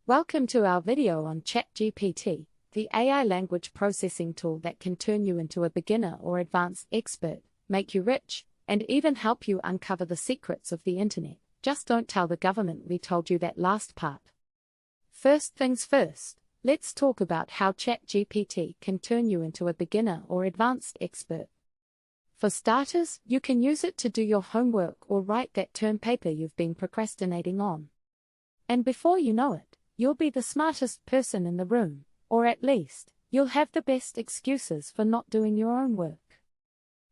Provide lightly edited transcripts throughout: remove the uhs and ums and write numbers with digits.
Welcome to our video on ChatGPT, the AI language processing tool that can turn you into a beginner or advanced expert, make you rich, and even help you uncover the secrets of the internet. Just don't tell the government we told you that last part. First things first, let's talk about how ChatGPT can turn you into a beginner or advanced expert. For starters, you can use it to do your homework or write that term paper you've been procrastinating on. And before you know it, you'll be the smartest person in the room, or at least, you'll have the best excuses for not doing your own work.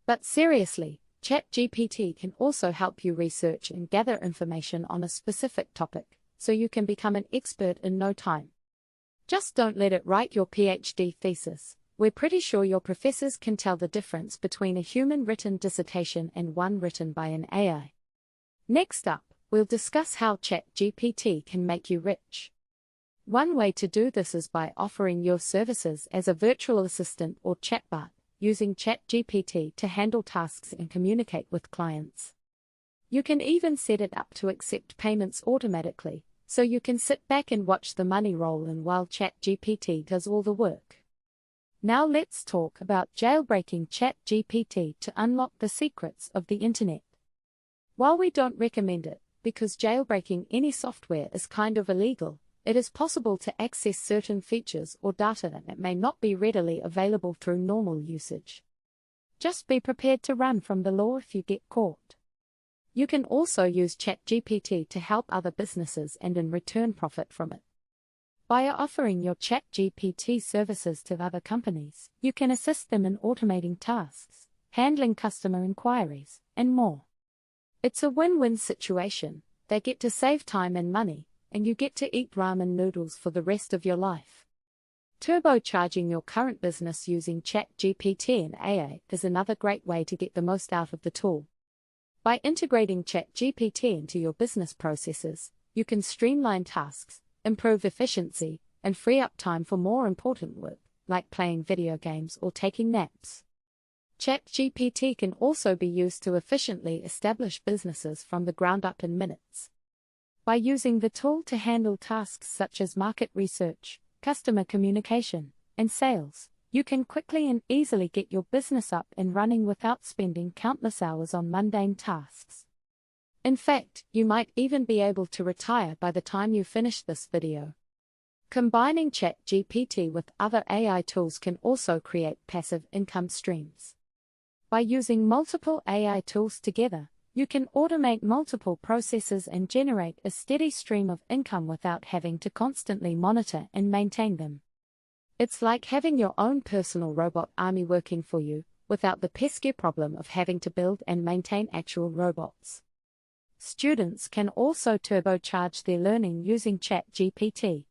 But seriously, ChatGPT can also help you research and gather information on a specific topic, so you can become an expert in no time. Just don't let it write your PhD thesis. We're pretty sure your professors can tell the difference between a human-written dissertation and one written by an AI. Next up, we'll discuss how ChatGPT can make you rich. One way to do this is by offering your services as a virtual assistant or chatbot, using ChatGPT to handle tasks and communicate with clients. You can even set it up to accept payments automatically, so you can sit back and watch the money roll in while ChatGPT does all the work. Now let's talk about jailbreaking ChatGPT to unlock the secrets of the internet. While we don't recommend it, because jailbreaking any software is kind of illegal, it is possible to access certain features or data that may not be readily available through normal usage. Just be prepared to run from the law if you get caught. You can also use ChatGPT to help other businesses and in return profit from it. By offering your ChatGPT services to other companies, you can assist them in automating tasks, handling customer inquiries, and more. It's a win-win situation. They get to save time and money, and you get to eat ramen noodles for the rest of your life. Turbocharging your current business using ChatGPT and AI is another great way to get the most out of the tool. By integrating ChatGPT into your business processes, you can streamline tasks, improve efficiency, and free up time for more important work, like playing video games or taking naps. ChatGPT can also be used to efficiently establish businesses from the ground up in minutes. By using the tool to handle tasks such as market research, customer communication, and sales, you can quickly and easily get your business up and running without spending countless hours on mundane tasks. In fact, you might even be able to retire by the time you finish this video. Combining ChatGPT with other AI tools can also create passive income streams. By using multiple AI tools together, you can automate multiple processes and generate a steady stream of income without having to constantly monitor and maintain them. It's like having your own personal robot army working for you, without the pesky problem of having to build and maintain actual robots. Students can also turbocharge their learning using ChatGPT.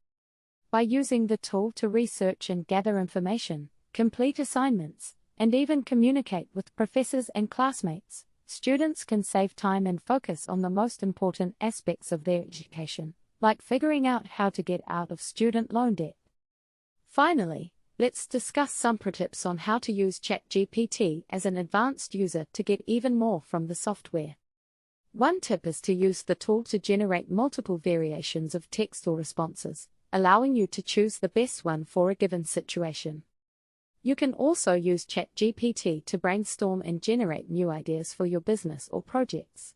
By using the tool to research and gather information, complete assignments, and even communicate with professors and classmates, students can save time and focus on the most important aspects of their education, like figuring out how to get out of student loan debt. Finally, let's discuss some Protips on how to use ChatGPT as an advanced user to get even more from the software. One tip is to use the tool to generate multiple variations of text or responses, allowing you to choose the best one for a given situation. You can also use ChatGPT to brainstorm and generate new ideas for your business or projects.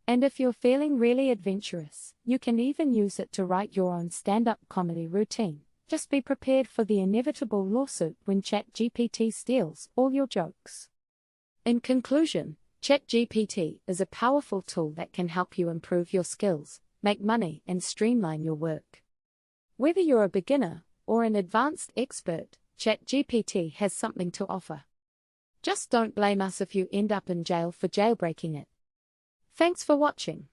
And if you're feeling really adventurous, you can even use it to write your own stand-up comedy routine. Just be prepared for the inevitable lawsuit when ChatGPT steals all your jokes. In conclusion, ChatGPT is a powerful tool that can help you improve your skills, make money, and streamline your work. Whether you're a beginner or an advanced expert, ChatGPT has something to offer. Just don't blame us if you end up in jail for jailbreaking it. Thanks for watching.